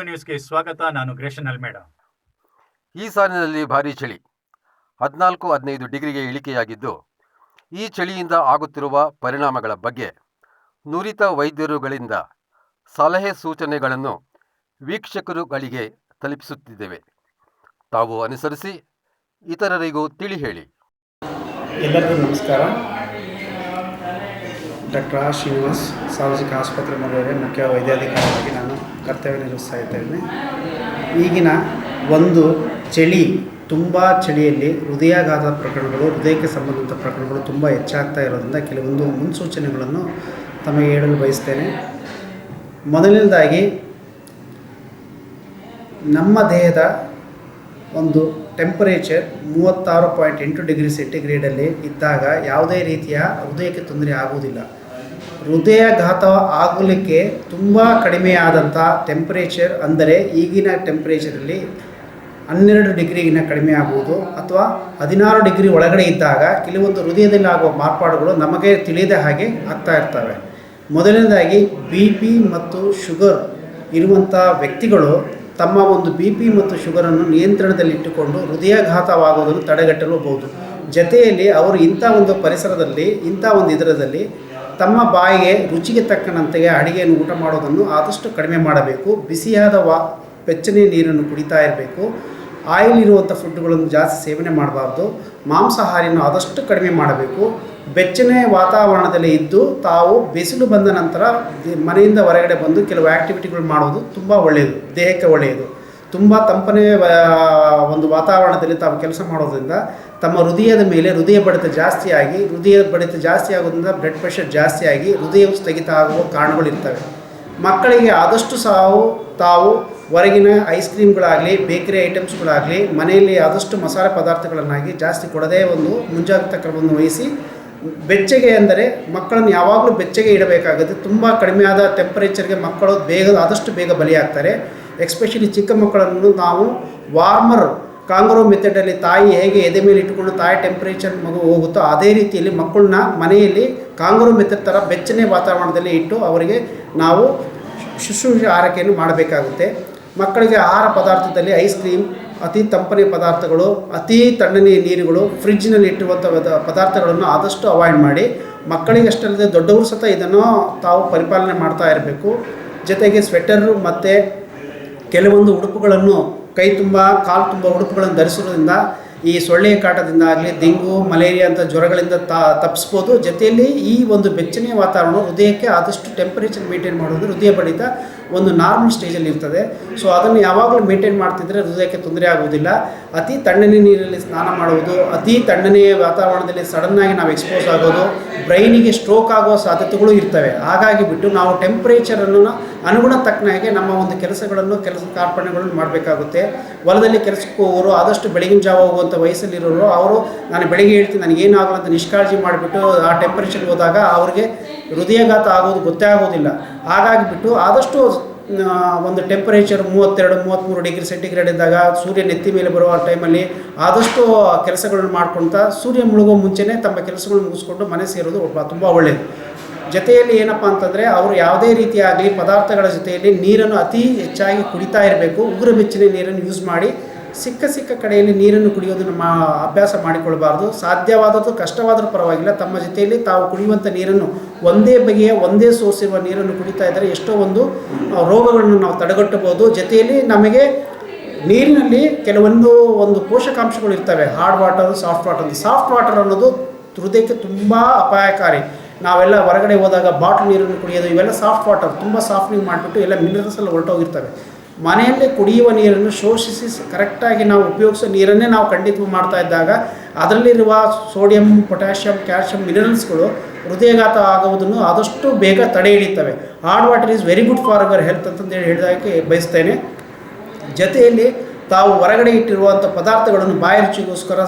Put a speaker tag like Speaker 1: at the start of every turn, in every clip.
Speaker 1: TV ನ್ಯೂಸ್ಗೆ ಸ್ವಾಗತ. ನಾನು ಗ್ರೇಷನ್ ಅಲ್ಮೇಡ.
Speaker 2: ಈ ಸಾಲಿನಲ್ಲಿ ಭಾರೀ ಚಳಿ 14-15 ಡಿಗ್ರಿಗೆ ಇಳಿಕೆಯಾಗಿದ್ದು, ಈ ಚಳಿಯಿಂದ ಆಗುತ್ತಿರುವ ಪರಿಣಾಮಗಳ ಬಗ್ಗೆ ನುರಿತ ವೈದ್ಯರುಗಳಿಂದ ಸಲಹೆ ಸೂಚನೆಗಳನ್ನು ವೀಕ್ಷಕರುಗಳಿಗೆ ತಲುಪಿಸುತ್ತಿದ್ದೇವೆ. ತಾವು ಅನುಸರಿಸಿ ಇತರರಿಗೂ ತಿಳಿ ಹೇಳಿ.
Speaker 3: ಎಲ್ಲರಿಗೂ ನಮಸ್ಕಾರ. ಡಾಕ್ಟರ್ ಆರ್ ಶ್ರೀನಿವಾಸ್, ಸಾರ್ವಜನಿಕ ಆಸ್ಪತ್ರೆ ಮದುವೆ ಮುಖ್ಯ ವೈದ್ಯಾಧಿಕಾರಿಯಾಗಿ ನಾನು ಕರ್ತವ್ಯ ನಿರ್ವಹಿಸ್ತಾ ಇದ್ದೇನೆ. ಈಗಿನ ಒಂದು ಚಳಿ, ತುಂಬ ಚಳಿಯಲ್ಲಿ ಹೃದಯಾಘಾತ ಪ್ರಕರಣಗಳು, ಹೃದಯಕ್ಕೆ ಸಂಬಂಧಿತ ಪ್ರಕರಣಗಳು ತುಂಬ ಹೆಚ್ಚಾಗ್ತಾ ಇರೋದ್ರಿಂದ ಕೆಲವೊಂದು ಮುನ್ಸೂಚನೆಗಳನ್ನು ತಮಗೆ ಹೇಳಲು ಬಯಸ್ತೇನೆ. ಮೊದಲನೇದಾಗಿ, ನಮ್ಮ ದೇಹದ ಒಂದು ಟೆಂಪರೇಚರ್ 36.8 ಡಿಗ್ರಿ ಸೆಂಟಿಗ್ರೇಡಲ್ಲಿ ಇದ್ದಾಗ ಯಾವುದೇ ರೀತಿಯ ಹೃದಯಕ್ಕೆ ತೊಂದರೆ ಆಗುವುದಿಲ್ಲ. ಹೃದಯಾಘಾತ ಆಗಲಿಕ್ಕೆ ತುಂಬ ಕಡಿಮೆಯಾದಂಥ ಟೆಂಪರೇಚರ್ ಅಂದರೆ ಈಗಿನ ಟೆಂಪರೇಚರಲ್ಲಿ 12 ಡಿಗ್ರಿಗಿನ ಕಡಿಮೆ ಆಗುವುದು ಅಥವಾ 16 ಡಿಗ್ರಿ ಒಳಗಡೆ ಇದ್ದಾಗ ಕೆಲವೊಂದು ಹೃದಯದಲ್ಲಿ ಆಗುವ ಮಾರ್ಪಾಡುಗಳು ನಮಗೆ ತಿಳಿಯದ ಹಾಗೆ ಆಗ್ತಾ ಇರ್ತವೆ. ಮೊದಲನೇದಾಗಿ BP ಮತ್ತು ಶುಗರ್ ಇರುವಂಥ ವ್ಯಕ್ತಿಗಳು ತಮ್ಮ ಒಂದು BP ಮತ್ತು ಶುಗರನ್ನು ನಿಯಂತ್ರಣದಲ್ಲಿಟ್ಟುಕೊಂಡು ಹೃದಯಾಘಾತವಾಗುವುದನ್ನು ತಡೆಗಟ್ಟಲೂಬಹುದು. ಜೊತೆಯಲ್ಲಿ ಅವರು ಇಂಥ ಒಂದು ಪರಿಸರದಲ್ಲಿ, ಇಂಥ ಒಂದು ಇದರದಲ್ಲಿ ತಮ್ಮ ಬಾಯಿಗೆ ರುಚಿಗೆ ತಕ್ಕಂತೆ ಅಡುಗೆಯನ್ನು ಊಟ ಮಾಡೋದನ್ನು ಆದಷ್ಟು ಕಡಿಮೆ ಮಾಡಬೇಕು. ಬಿಸಿಯಾದ ಬೆಚ್ಚನೆಯ ನೀರನ್ನು ಕುಡಿತಾ ಇರಬೇಕು. ಆಯಿಲ್ ಇರುವಂಥ ಫುಡ್ಗಳನ್ನು ಜಾಸ್ತಿ ಸೇವನೆ ಮಾಡಬಾರ್ದು. ಮಾಂಸಾಹಾರಿಯನ್ನು ಆದಷ್ಟು ಕಡಿಮೆ ಮಾಡಬೇಕು. ಬೆಚ್ಚನೆಯ ವಾತಾವರಣದಲ್ಲಿ ಇದ್ದು ತಾವು ಬಿಸಿಲು ಬಂದ ನಂತರ ಮನೆಯಿಂದ ಹೊರಗಡೆ ಬಂದು ಕೆಲವು ಆ್ಯಕ್ಟಿವಿಟಿಗಳು ಮಾಡೋದು ತುಂಬ ಒಳ್ಳೆಯದು, ದೇಹಕ್ಕೆ ಒಳ್ಳೆಯದು. ತುಂಬ ತಂಪನೆಯ ಒಂದು ವಾತಾವರಣದಲ್ಲಿ ತಾವು ಕೆಲಸ ಮಾಡೋದ್ರಿಂದ ತಮ್ಮ ಹೃದಯದ ಮೇಲೆ ಹೃದಯ ಬಡಿತ ಜಾಸ್ತಿಯಾಗಿ, ಹೃದಯ ಬಡಿತ ಜಾಸ್ತಿ ಆಗೋದ್ರಿಂದ ಬ್ಲಡ್ ಪ್ರೆಷರ್ ಜಾಸ್ತಿಯಾಗಿ ಹೃದಯವು ಸ್ಥಗಿತ ಆಗುವ ಕಾರಣಗಳಿರ್ತವೆ. ಮಕ್ಕಳಿಗೆ ಆದಷ್ಟು ತಾವು ಹೊರಗಿನ ಐಸ್ ಕ್ರೀಮ್ಗಳಾಗಲಿ, ಬೇಕರಿ ಐಟಮ್ಸ್ಗಳಾಗಲಿ ಮನೆಯಲ್ಲಿ ಆದಷ್ಟು ಮಸಾಲೆ ಪದಾರ್ಥಗಳನ್ನಾಗಿ ಜಾಸ್ತಿ ಕೊಡದೇ ಒಂದು ಮುಂಜಾಗ್ರತಾ ಕ್ರಮವನ್ನು ವಹಿಸಿ, ಬೆಚ್ಚಗೆ ಅಂದರೆ ಮಕ್ಕಳನ್ನು ಯಾವಾಗಲೂ ಬೆಚ್ಚಗೆ ಇಡಬೇಕಾಗುತ್ತೆ. ತುಂಬ ಕಡಿಮೆಯಾದ ಟೆಂಪರೇಚರ್ಗೆ ಮಕ್ಕಳು ಆದಷ್ಟು ಬೇಗ ಬಲಿಯಾಗ್ತಾರೆ. ಎಸ್ಪೆಷಲಿ ಚಿಕ್ಕ ಮಕ್ಕಳನ್ನು ನಾವು ವಾರ್ಮರ್ ಕಾಂಗರೋ ಮೆಥಡಲ್ಲಿ ತಾಯಿ ಹೇಗೆ ಎದೆ ಮೇಲೆ ಇಟ್ಟುಕೊಂಡು ತಾಯಿ ಟೆಂಪರೇಚರ್ ಮಗು ಹೋಗುತ್ತೋ ಅದೇ ರೀತಿಯಲ್ಲಿ ಮಕ್ಕಳನ್ನ ಮನೆಯಲ್ಲಿ ಕಾಂಗರೋ ಮೆಥಡ್ ಥರ ಬೆಚ್ಚನೆ ವಾತಾವರಣದಲ್ಲಿ ಇಟ್ಟು ಅವರಿಗೆ ನಾವು ಶುಶ್ರೂಷೆ ಆರೈಕೆಯನ್ನು ಮಾಡಬೇಕಾಗುತ್ತೆ. ಮಕ್ಕಳಿಗೆ ಆಹಾರ ಪದಾರ್ಥದಲ್ಲಿ ಐಸ್ ಕ್ರೀಮ್, ಅತಿ ತಂಪನೆಯ ಪದಾರ್ಥಗಳು, ಅತಿ ತಣ್ಣನೆಯ ನೀರುಗಳು, ಫ್ರಿಡ್ಜ್ನಲ್ಲಿ ಇಟ್ಟಿರುವಂಥ ಪದಾರ್ಥಗಳನ್ನು ಆದಷ್ಟು ಅವಾಯ್ಡ್ ಮಾಡಿ. ಮಕ್ಕಳಿಗೆ ಅಷ್ಟಲ್ಲದೆ ದೊಡ್ಡವರು ಸಹ ಇದನ್ನು ತಾವು ಪರಿಪಾಲನೆ ಮಾಡ್ತಾ ಇರಬೇಕು. ಜೊತೆಗೆ ಸ್ವೆಟರು ಮತ್ತು ಕೆಲವೊಂದು ಉಡುಪುಗಳನ್ನು ಕೈ ತುಂಬ ಕಾಲು ತುಂಬ ಉಡುಪುಗಳನ್ನು ಧರಿಸೋದ್ರಿಂದ ಈ ಸೊಳ್ಳೆಯ ಕಾಟದಿಂದ ಆಗಲಿ, ಡೆಂಗು, ಮಲೇರಿಯಾ ಅಂತ ಜ್ವರಗಳಿಂದ ತಪ್ಪಿಸ್ಬೋದು. ಜೊತೆಯಲ್ಲಿ ಈ ಒಂದು ಬೆಚ್ಚನೆಯ ವಾತಾವರಣ ಹೃದಯಕ್ಕೆ ಆದಷ್ಟು ಟೆಂಪರೇಚರ್ ಮೇಂಟೈನ್ ಮಾಡೋದು, ಹೃದಯ ಬಡಿತ ಒಂದು ನಾರ್ಮಲ್ ಸ್ಟೇಜಲ್ಲಿ ಇರ್ತದೆ. ಸೊ ಅದನ್ನು ಯಾವಾಗಲೂ ಮೇಂಟೈನ್ ಮಾಡ್ತಿದ್ರೆ ಹೃದಯಕ್ಕೆ ತೊಂದರೆ ಆಗುವುದಿಲ್ಲ. ಅತಿ ತಣ್ಣನೆ ನೀರಲ್ಲಿ ಸ್ನಾನ ಮಾಡುವುದು, ಅತಿ ತಣ್ಣನೆಯ ವಾತಾವರಣದಲ್ಲಿ ಸಡನ್ನಾಗಿ ನಾವು ಎಕ್ಸ್ಪೋಸ್ ಆಗೋದು, ಬ್ರೈನಿಗೆ ಸ್ಟ್ರೋಕ್ ಆಗುವ ಸಾಧ್ಯತೆಗಳು ಇರ್ತವೆ. ಹಾಗಾಗಿ ಬಿಟ್ಟು ನಾವು ಟೆಂಪರೇಚರನ್ನು ಅನುಗುಣ ತಕ್ಕನಾಗೆ ನಮ್ಮ ಒಂದು ಕೆಲಸ ಕಾರ್ಪಣ್ಯಗಳನ್ನು ಮಾಡಬೇಕಾಗುತ್ತೆ. ಹೊಲದಲ್ಲಿ ಕೆಲಸಕ್ಕೆ ಹೋಗೋರು ಆದಷ್ಟು ಬೆಳಗಿನ ಜಾವ ಹೋಗುವಂಥ ವಯಸ್ಸಲ್ಲಿರೋರು ಅವರು ನಾನು ಬೆಳಗ್ಗೆ ಹೇಳ್ತೀನಿ ನನಗೇನಾಗಲ್ಲ ಅಂತ ನಿಷ್ಕಾಳಜಿ ಮಾಡಿಬಿಟ್ಟು ಆ ಟೆಂಪರೇಚರ್ ಹೋದಾಗ ಅವ್ರಿಗೆ ಹೃದಯಾಘಾತ ಆಗೋದು ಗೊತ್ತೇ ಆಗೋದಿಲ್ಲ. ಹಾಗಾಗಿ ಬಿಟ್ಟು ಆದಷ್ಟು ಒಂದು ಟೆಂಪರೇಚರ್ 32-33 ಡಿಗ್ರಿ ಸೆಂಟಿಗ್ರೇಡ್ ಇದ್ದಾಗ ಸೂರ್ಯ ನೆತ್ತಿ ಮೇಲೆ ಬರುವ ಟೈಮಲ್ಲಿ ಆದಷ್ಟು ಕೆಲಸಗಳನ್ನು ಮಾಡ್ಕೊಳ್ತಾ ಸೂರ್ಯ ಮುಳುಗೋ ಮುಂಚೆನೇ ತಮ್ಮ ಕೆಲಸಗಳನ್ನು ಮುಗಿಸ್ಕೊಂಡು ಮನೆ ಸೇರೋದು ತುಂಬ ಒಳ್ಳೆಯದು. ಜೊತೆಯಲ್ಲಿ ಏನಪ್ಪ ಅಂತಂದರೆ ಅವರು ಯಾವುದೇ ರೀತಿಯಾಗಲಿ ಪದಾರ್ಥಗಳ ಜೊತೆಯಲ್ಲಿ ನೀರನ್ನು ಅತಿ ಹೆಚ್ಚಾಗಿ ಕುಡಿತಾ ಇರಬೇಕು. ಉಗುರ ಬೆಚ್ಚನೆ ನೀರನ್ನು ಯೂಸ್ ಮಾಡಿ ಸಿಕ್ಕ ಕಡೆಯಲ್ಲಿ ನೀರನ್ನು ಕುಡಿಯೋದನ್ನು ಅಭ್ಯಾಸ ಮಾಡಿಕೊಳ್ಬಾರ್ದು. ಸಾಧ್ಯವಾದದ್ದು ಕಷ್ಟವಾದರೂ ಪರವಾಗಿಲ್ಲ, ತಮ್ಮ ಜೊತೆಯಲ್ಲಿ ತಾವು ಕುಡಿಯುವಂಥ ನೀರನ್ನು ಒಂದೇ ಬಗೆಯ ಒಂದೇ ಸೋರ್ಸ್ ಇರುವ ನೀರನ್ನು ಕುಡಿತಾ ಇದ್ದರೆ ಎಷ್ಟೋ ಒಂದು ರೋಗಗಳನ್ನು ನಾವು ತಡೆಗಟ್ಟಬಹುದು. ಜೊತೆಯಲ್ಲಿ ನಮಗೆ ನೀರಿನಲ್ಲಿ ಕೆಲವೊಂದು ಪೋಷಕಾಂಶಗಳು ಇರ್ತವೆ, hard water, soft water. Soft water ಅನ್ನೋದು ಹೃದಯಕ್ಕೆ ತುಂಬ ಅಪಾಯಕಾರಿ. ನಾವೆಲ್ಲ ಹೊರಗಡೆ ಹೋದಾಗ ಬಾಟ್ಲ್ ನೀರನ್ನು ಕುಡಿಯೋದು, ಇವೆಲ್ಲ ಸಾಫ್ಟ್ ವಾಟರ್ ತುಂಬ ಸಾಫ್ಟ್ನಿಂಗ್ ಮಾಡಿಬಿಟ್ಟು ಎಲ್ಲ ಮಿನರಲ್ಸ್ ಎಲ್ಲ ಹೊರಟೋಗಿರ್ತವೆ. ಮನೆಯಲ್ಲೇ ಕುಡಿಯುವ ನೀರನ್ನು ಶೋಷಿಸಿ ಕರೆಕ್ಟಾಗಿ ನಾವು ಉಪಯೋಗಿಸೋ ನೀರನ್ನೇ ನಾವು ಖಂಡಿತ ಮಾಡ್ತಾ ಇದ್ದಾಗ ಅದರಲ್ಲಿರುವ ಸೋಡಿಯಂ, ಪೊಟ್ಯಾಷಿಯಂ, ಕ್ಯಾಲ್ಶಿಯಂ, ಮಿನರಲ್ಸ್ಗಳು ಹೃದಯಾಘಾತ ಆಗುವುದನ್ನು ಆದಷ್ಟು ಬೇಗ ತಡೆ ಹಿಡಿತವೆ. Hard water is very good for our health ಅಂತಂದೇಳಿ ಹೇಳಿದಾಗೆ ಬಯಸ್ತೇನೆ. ಜೊತೆಯಲ್ಲಿ ತಾವು ಹೊರಗಡೆ ಇಟ್ಟಿರುವಂಥ ಪದಾರ್ಥಗಳನ್ನು ಬಾಯಿ ರುಚಿಗೋಸ್ಕರ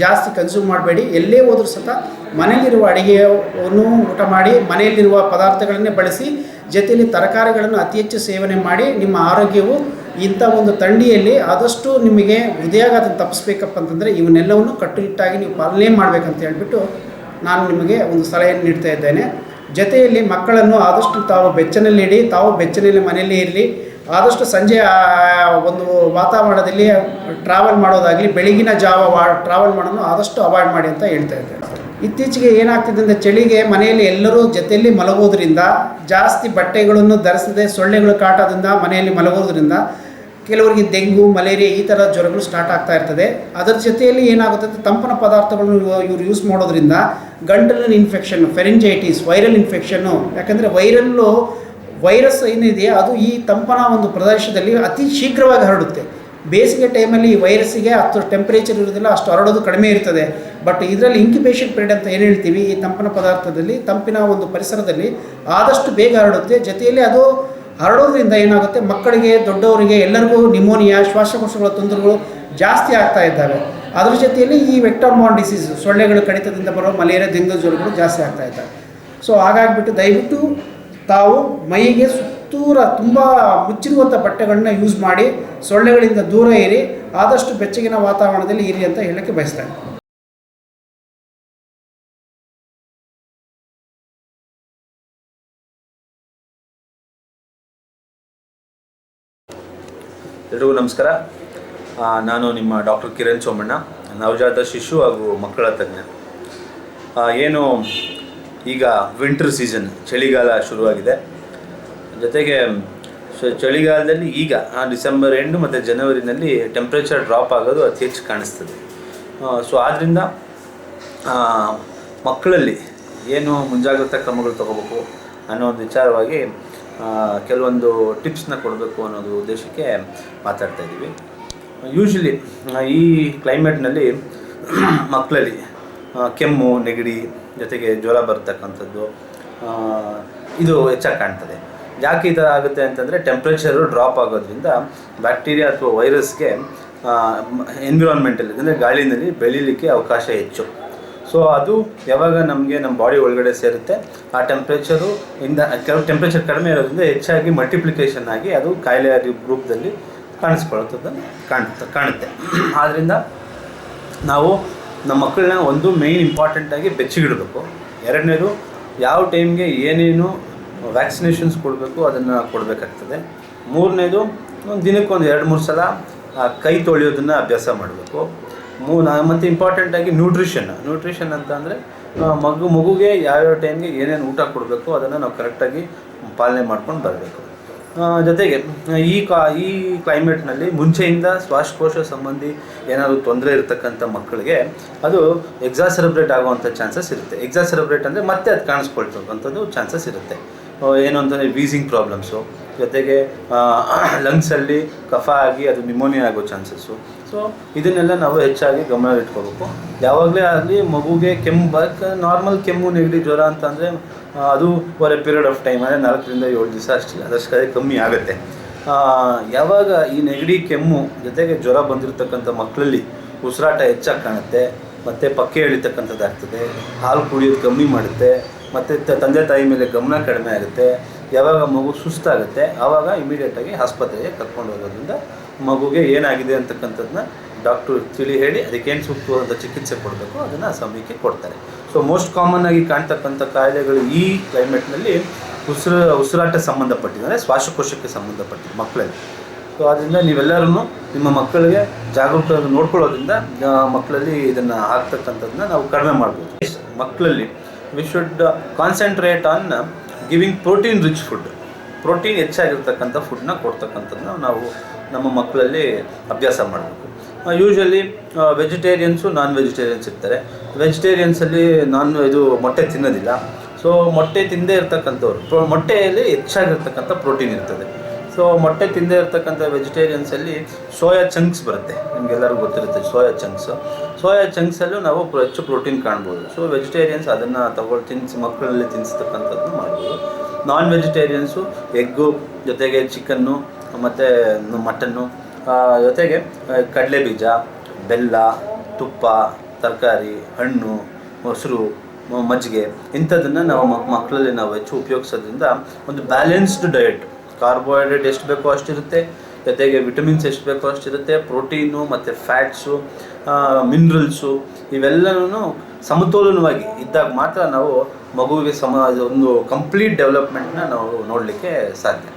Speaker 3: ಜಾಸ್ತಿ ಕನ್ಸ್ಯೂಮ್ ಮಾಡಬೇಡಿ. ಎಲ್ಲೇ ಹೋದರೂ ಸಹ ಮನೆಯಲ್ಲಿರುವ ಅಡುಗೆಯನ್ನು ಊಟ ಮಾಡಿ, ಮನೆಯಲ್ಲಿರುವ ಪದಾರ್ಥಗಳನ್ನೇ ಬಳಸಿ. ಜೊತೆಯಲ್ಲಿ ತರಕಾರಿಗಳನ್ನು ಅತಿ ಹೆಚ್ಚು ಸೇವನೆ ಮಾಡಿ. ನಿಮ್ಮ ಆರೋಗ್ಯವು ಇಂಥ ಒಂದು ಥಂಡಿಯಲ್ಲಿ ಆದಷ್ಟು ನಿಮಗೆ ಹೃದಯಾಘಾತ ತಪ್ಪಿಸ್ಬೇಕಪ್ಪ ಅಂತಂದರೆ ಇವನ್ನೆಲ್ಲವನ್ನು ಕಟ್ಟುನಿಟ್ಟಾಗಿ ನೀವು ಪಾಲನೆ ಮಾಡಬೇಕಂತ ಹೇಳಿಬಿಟ್ಟು ನಾನು ನಿಮಗೆ ಒಂದು ಸಲಹೆಯನ್ನು ನೀಡ್ತಾ ಇದ್ದೇನೆ. ಜೊತೆಯಲ್ಲಿ ಮಕ್ಕಳನ್ನು ಆದಷ್ಟು ತಾವು ಬೆಚ್ಚನಲ್ಲಿಡಿ, ತಾವು ಬೆಚ್ಚನಲ್ಲಿ ಮನೆಯಲ್ಲೇ ಇರಲಿ. ಆದಷ್ಟು ಸಂಜೆ ಒಂದು ವಾತಾವರಣದಲ್ಲಿ ಟ್ರಾವೆಲ್ ಮಾಡೋದಾಗಲಿ, ಬೆಳಗಿನ ಜಾವ ಟ್ರಾವೆಲ್ ಮಾಡೋದು ಆದಷ್ಟು ಅವಾಯ್ಡ್ ಮಾಡಿ ಅಂತ ಹೇಳ್ತಾ ಇದ್ದೇನೆ. ಇತ್ತೀಚೆಗೆ ಏನಾಗ್ತಿದೆ ಅಂದರೆ ಚಳಿಗೆ ಮನೆಯಲ್ಲಿ ಎಲ್ಲರೂ ಜೊತೆಯಲ್ಲಿ ಮಲಗೋದ್ರಿಂದ, ಜಾಸ್ತಿ ಬಟ್ಟೆಗಳನ್ನು ಧರಿಸದೆ ಸೊಳ್ಳೆಗಳ ಕಾಟದಿಂದ ಮನೆಯಲ್ಲಿ ಮಲಗೋದ್ರಿಂದ ಕೆಲವರಿಗೆ ಡೆಂಗು, ಮಲೇರಿಯಾ ಈ ಥರ ಜ್ವರಗಳು ಸ್ಟಾರ್ಟ್ ಆಗ್ತಾ ಇರ್ತದೆ. ಅದರ ಜೊತೆಯಲ್ಲಿ ಏನಾಗುತ್ತೆ, ತಂಪನ ಪದಾರ್ಥಗಳನ್ನು ಇವರು ಯೂಸ್ ಮಾಡೋದ್ರಿಂದ ಗಂಟಲಿನ ಇನ್ಫೆಕ್ಷನ್, ಫೆರಿಂಜೈಟಿಸ್, ವೈರಲ್ ಇನ್ಫೆಕ್ಷನ್ನು. ಯಾಕಂದರೆ ವೈರಸ್ ಏನಿದೆಯಾ ಅದು ಈ ತಂಪನ ಒಂದು ಪ್ರದೇಶದಲ್ಲಿ ಅತಿ ಶೀಘ್ರವಾಗಿ ಹರಡುತ್ತೆ. ಬೇಸಿಗೆ ಟೈಮಲ್ಲಿ ಈ ವೈರಸ್ಸಿಗೆ ಅಷ್ಟು ಟೆಂಪ್ರೇಚರ್ ಇರೋದಿಲ್ಲ, ಅಷ್ಟು ಹರಡೋದು ಕಡಿಮೆ ಇರ್ತದೆ. ಬಟ್ ಇದರಲ್ಲಿ ಇಂಕ್ಯುಬೇಷನ್ ಪೀರಿಯಡ್ ಅಂತ ಏನು ಹೇಳ್ತೀವಿ, ಈ ತಂಪನ ಪದಾರ್ಥದಲ್ಲಿ, ತಂಪಿನ ಒಂದು ಪರಿಸರದಲ್ಲಿ ಆದಷ್ಟು ಬೇಗ ಹರಡುತ್ತೆ. ಜೊತೆಯಲ್ಲಿ ಅದು ಹರಡೋದ್ರಿಂದ ಏನಾಗುತ್ತೆ, ಮಕ್ಕಳಿಗೆ, ದೊಡ್ಡವರಿಗೆ ಎಲ್ಲರಿಗೂ ನಿಮೋನಿಯಾ, ಶ್ವಾಸಕೋಶಗಳ ತೊಂದರೆಗಳು ಜಾಸ್ತಿ ಆಗ್ತಾ ಇದ್ದಾವೆ. ಅದ್ರ ಜೊತೆಯಲ್ಲಿ ಈ ವೆಕ್ಟರ್ ಬಾರ್ನ್ ಡಿಸೀಸ್, ಸೊಳ್ಳೆಗಳ ಕಡಿತದಿಂದ ಬರೋ ಮಲೇರಿಯಾ, ಡೆಂಗು ಜ್ವರಗಳು ಜಾಸ್ತಿ ಆಗ್ತಾ ಇದ್ದಾವೆ. ಸೊ ಹಾಗಾಗಿಬಿಟ್ಟು ದಯವಿಟ್ಟು ತಾವು ಮೈಗೆ ಸುತ್ತೂರ ತುಂಬ ಮುಚ್ಚಿರುವಂಥ ಬಟ್ಟೆಗಳನ್ನ ಯೂಸ್ ಮಾಡಿ ಸೊಳ್ಳೆಗಳಿಂದ ದೂರ ಇರಿ, ಆದಷ್ಟು ಬೆಚ್ಚಗಿನ ವಾತಾವರಣದಲ್ಲಿ ಇರಿ ಅಂತ ಹೇಳಕ್ಕೆ ಬಯಸ್ತಾರೆ.
Speaker 4: ಎಲ್ರಿಗೂ ನಮಸ್ಕಾರ. ನಾನು ನಿಮ್ಮ ಡಾಕ್ಟರ್ ಕಿರಣ್ ಸೋಮಣ್ಣ, ನವಜಾತ ಶಿಶು ಹಾಗೂ ಮಕ್ಕಳ ತಜ್ಞ. ಏನು ಈಗ ವಿಂಟರ್ ಸೀಸನ್, ಚಳಿಗಾಲ ಶುರುವಾಗಿದೆ. ಜೊತೆಗೆ ಚಳಿಗಾಲದಲ್ಲಿ ಈಗ ಡಿಸೆಂಬರ್ ಎಂಡು ಮತ್ತು ಜನವರಿನಲ್ಲಿ ಟೆಂಪ್ರೇಚರ್ ಡ್ರಾಪ್ ಆಗೋದು ಅತಿ ಹೆಚ್ಚು ಕಾಣಿಸ್ತದೆ. ಸೊ ಆದ್ದರಿಂದ ಮಕ್ಕಳಲ್ಲಿ ಏನು ಮುಂಜಾಗ್ರತಾ ಕ್ರಮಗಳು ತಗೋಬೇಕು ಅನ್ನೋ ಒಂದು ವಿಚಾರವಾಗಿ ಕೆಲವೊಂದು ಟಿಪ್ಸ್ನ ಕೊಡಬೇಕು ಅನ್ನೋದು ಉದ್ದೇಶಕ್ಕೆ ಮಾತಾಡ್ತಾ ಇದ್ದೀವಿ. ಯೂಶ್ವಲಿ ಈ ಕ್ಲೈಮೇಟ್ನಲ್ಲಿ ಮಕ್ಕಳಲ್ಲಿ ಕೆಮ್ಮು, ನೆಗಡಿ ಜೊತೆಗೆ ಜ್ವರ ಬರ್ತಕ್ಕಂಥದ್ದು ಇದು ಹೆಚ್ಚಾಗಿ ಕಾಣ್ತದೆ. ಯಾಕೆ ಈ ಥರ ಆಗುತ್ತೆ ಅಂತಂದರೆ ಟೆಂಪ್ರೇಚರು ಡ್ರಾಪ್ ಆಗೋದ್ರಿಂದ ಬ್ಯಾಕ್ಟೀರಿಯಾ ಅಥವಾ ವೈರಸ್ಗೆ ಎನ್ವಿರಾನ್ಮೆಂಟಲ್ಲಿ ಅಂದರೆ ಗಾಳಿನಲ್ಲಿ ಬೆಳೀಲಿಕ್ಕೆ ಅವಕಾಶ ಹೆಚ್ಚು. ಸೊ ಅದು ಯಾವಾಗ ನಮ್ಮ ಬಾಡಿ ಒಳಗಡೆ ಸೇರುತ್ತೆ, ಆ ಟೆಂಪ್ರೇಚರು ಕೆಲವು ಟೆಂಪ್ರೇಚರ್ ಕಡಿಮೆ ಇರೋದ್ರಿಂದ ಹೆಚ್ಚಾಗಿ ಮಲ್ಟಿಪ್ಲಿಕೇಶನ್ ಆಗಿ ಅದು ಕಾಯಿಲೆ ರೂಪದಲ್ಲಿ ಕಾಣಿಸ್ಕೊಳ್ಳೋದನ್ನು ಕಾಣುತ್ತೆ. ಆದ್ದರಿಂದ ನಾವು ನಮ್ಮ ಮಕ್ಕಳನ್ನ ಒಂದು ಮೇಯ್ನ್ ಇಂಪಾರ್ಟೆಂಟಾಗಿ ಬೆಚ್ಚಗಿಡಬೇಕು. ಎರಡನೇದು, ಯಾವ ಟೈಮ್ಗೆ ಏನೇನು ವ್ಯಾಕ್ಸಿನೇಷನ್ಸ್ ಕೊಡಬೇಕು ಅದನ್ನು ಕೊಡಬೇಕಾಗ್ತದೆ. ಮೂರನೇದು, ಒಂದು ದಿನಕ್ಕೊಂದು 2-3 ಸಲ ಕೈ ತೊಳೆಯೋದನ್ನು ಅಭ್ಯಾಸ ಮಾಡಬೇಕು. ಮತ್ತು ಇಂಪಾರ್ಟೆಂಟಾಗಿ ನ್ಯೂಟ್ರಿಷನ್ ಅಂತ ಅಂದರೆ ಮಗುಗೆ ಯಾವ್ಯಾವ ಟೈಮ್ಗೆ ಏನೇನು ಊಟ ಕೊಡಬೇಕು ಅದನ್ನು ನಾವು ಕರೆಕ್ಟಾಗಿ ಪಾಲನೆ ಮಾಡ್ಕೊಂಡು ಬರಬೇಕು. ಜೊತೆಗೆ ಈ ಕ್ಲೈಮೇಟ್ನಲ್ಲಿ ಮುಂಚೆಯಿಂದ ಶ್ವಾಸಕೋಶ ಸಂಬಂಧಿ ಏನಾದರೂ ತೊಂದರೆ ಇರತಕ್ಕಂಥ ಮಕ್ಕಳಿಗೆ ಅದು ಎಕ್ಸಾಸರ್ಬ್ರೇಟ್ ಆಗುವಂಥ ಚಾನ್ಸಸ್ ಇರುತ್ತೆ. ಎಕ್ಸಾಸರ್ಬ್ರೇಟ್ ಅಂದರೆ ಮತ್ತೆ ಅದು ಕಾಣಿಸ್ಕೊಳ್ತಕ್ಕಂಥದ್ದು ಚಾನ್ಸಸ್ ಇರುತ್ತೆ. ಏನು ಅಂತಂದರೆ ವೀಸಿಂಗ್ ಪ್ರಾಬ್ಲಮ್ಸು, ಜೊತೆಗೆ ಲಂಗ್ಸಲ್ಲಿ ಕಫ ಆಗಿ ಅದು ನಿಮೋನಿಯಾ ಆಗೋ ಚಾನ್ಸಸ್ಸು. ಸೊ ಇದನ್ನೆಲ್ಲ ನಾವು ಹೆಚ್ಚಾಗಿ ಗಮನ ಇಟ್ಕೋಬೇಕು. ಯಾವಾಗಲೇ ಆಗಲಿ ಮಗುಗೆ ನಾರ್ಮಲ್ ಕೆಮ್ಮು, ನೆಗಡಿ, ಜ್ವರ ಅಂತಂದರೆ ಅದು for A period of time, ಅಂದರೆ 4ರಿಂದ 7 ದಿವಸ ಅಷ್ಟೇ, ಅದಷ್ಟೇ ಕಮ್ಮಿ ಆಗುತ್ತೆ. ಯಾವಾಗ ಈ ನೆಗಡಿ, ಕೆಮ್ಮು ಜೊತೆಗೆ ಜ್ವರ ಬಂದಿರತಕ್ಕಂಥ ಮಕ್ಕಳಲ್ಲಿ ಉಸಿರಾಟ ಹೆಚ್ಚಾಗಿ ಕಾಣುತ್ತೆ, ಮತ್ತು ಪಕ್ಕೆ ಎಳಿತಕ್ಕಂಥದ್ದಾಗ್ತದೆ, ಹಾಲು ಕುಡಿಯೋದು ಕಮ್ಮಿ ಮಾಡುತ್ತೆ, ಮತ್ತು ತಂದೆ ತಾಯಿ ಮೇಲೆ ಗಮನ ಕಡಿಮೆ ಆಗುತ್ತೆ. ಯಾವಾಗ ಮಗು ಸುಸ್ತಾಗುತ್ತೆ ಆವಾಗ ಇಮಿಡಿಯೇಟಾಗಿ ಆಸ್ಪತ್ರೆಗೆ ಕರ್ಕೊಂಡು ಹೋಗೋದ್ರಿಂದ ಮಗುಗೆ ಏನಾಗಿದೆ ಅಂತಕ್ಕಂಥದ್ದನ್ನ ಡಾಕ್ಟ್ರು ಹೇಳಿ ಅದಕ್ಕೇನು ಸೂಕ್ತವಾದ ಚಿಕಿತ್ಸೆ ಕೊಡಬೇಕು ಅದನ್ನು ಸಮಯಕ್ಕೆ ಕೊಡ್ತಾರೆ. ಸೊ ಮೋಸ್ಟ್ ಕಾಮನ್ ಆಗಿ ಕಾಣ್ತಕ್ಕಂಥ ಕಾಯಿಲೆಗಳು ಈ ಕ್ಲೈಮೇಟ್ನಲ್ಲಿ ಉಸಿರಾಟ ಸಂಬಂಧಪಟ್ಟಿದೆ, ಅಂದರೆ ಶ್ವಾಸಕೋಶಕ್ಕೆ ಸಂಬಂಧಪಟ್ಟಿದೆ ಮಕ್ಕಳಲ್ಲಿ. ಸೊ ಆದ್ದರಿಂದ ನೀವೆಲ್ಲರೂ ನಿಮ್ಮ ಮಕ್ಕಳಿಗೆ ಜಾಗರೂಕವಾಗಿ ನೋಡ್ಕೊಳ್ಳೋದ್ರಿಂದ ಮಕ್ಕಳಲ್ಲಿ ಇದನ್ನು ಆಗ್ತಕ್ಕಂಥದ್ದನ್ನ ನಾವು ಕಡಿಮೆ ಮಾಡ್ಬೋದು. ಮಕ್ಕಳಲ್ಲಿ we should concentrate on giving protein rich food. Protein ಹೆಚ್ಚಾಗಿರ್ತಕ್ಕಂಥ ಫುಡ್ನ ಕೊಡ್ತಕ್ಕಂಥದ್ದನ್ನ ನಾವು ನಮ್ಮ ಮಕ್ಕಳಲ್ಲಿ ಅಭ್ಯಾಸ ಮಾಡಬೇಕು. ಯೂಶ್ವಲಿ ವೆಜಿಟೇರಿಯನ್ಸು, ನಾನ್ ವೆಜಿಟೇರಿಯನ್ಸ್ ಇರ್ತಾರೆ. ವೆಜಿಟೇರಿಯನ್ಸಲ್ಲಿ ಮೊಟ್ಟೆ ತಿನ್ನೋದಿಲ್ಲ. ಸೊ ಮೊಟ್ಟೆ ತಿಂದೇ ಇರ್ತಕ್ಕಂಥವ್ರು, ಮೊಟ್ಟೆಯಲ್ಲಿ ಹೆಚ್ಚಾಗಿರ್ತಕ್ಕಂಥ ಪ್ರೋಟೀನ್ ಇರ್ತದೆ. ಸೊ ಮೊಟ್ಟೆ ತಿಂದೇ ಇರ್ತಕ್ಕಂಥ ವೆಜಿಟೇರಿಯನ್ಸಲ್ಲಿ ಸೋಯಾ ಚಂಕ್ಸ್ ಬರುತ್ತೆ, ನಿಮಗೆಲ್ಲರಿಗೂ ಗೊತ್ತಿರುತ್ತೆ ಸೋಯಾ ಚಂಕ್ಸಲ್ಲೂ ನಾವು ಹೆಚ್ಚು ಪ್ರೋಟೀನ್ ಕಾಣ್ಬೋದು. ಸೊ ವೆಜಿಟೇರಿಯನ್ಸ್ ಅದನ್ನು ಮಕ್ಕಳಲ್ಲಿ ತಿನ್ನಿಸ್ತಕ್ಕಂಥದ್ದು ಮಾಡ್ಬೋದು. ನಾನ್ ವೆಜಿಟೇರಿಯನ್ಸು ಎಗ್ಗು ಜೊತೆಗೆ ಚಿಕನ್ನು ಮತ್ತು ಮಟನ್ನು ಜೊತೆಗೆ ಕಡಲೆ ಬೀಜ, ಬೆಲ್ಲ, ತುಪ್ಪ, ತರಕಾರಿ, ಹಣ್ಣು, ಮೊಸರು, ಮಜ್ಜಿಗೆ ಇಂಥದ್ದನ್ನು ನಾವು ಮಕ್ಕಳಲ್ಲಿ ನಾವು ಹೆಚ್ಚು ಉಪಯೋಗಿಸೋದ್ರಿಂದ ಒಂದು ಬ್ಯಾಲೆನ್ಸ್ಡ್ ಡಯಟ್, ಕಾರ್ಬೋಹೈಡ್ರೇಟ್ ಎಷ್ಟು ಬೇಕೋ ಅಷ್ಟಿರುತ್ತೆ, ಜೊತೆಗೆ ವಿಟಮಿನ್ಸ್ ಎಷ್ಟು ಬೇಕೋ ಅಷ್ಟಿರುತ್ತೆ, ಪ್ರೋಟೀನು ಮತ್ತು ಫ್ಯಾಟ್ಸು, ಮಿನರಲ್ಸು ಇವೆಲ್ಲನೂ ಸಮತೋಲನವಾಗಿ ಇದ್ದಾಗ ಮಾತ್ರ ನಾವು ಮಗುವಿಗೆ ಒಂದು ಕಂಪ್ಲೀಟ್ ಡೆವಲಪ್ಮೆಂಟ್ನ ನಾವು ನೋಡಲಿಕ್ಕೆ ಸಾಧ್ಯ.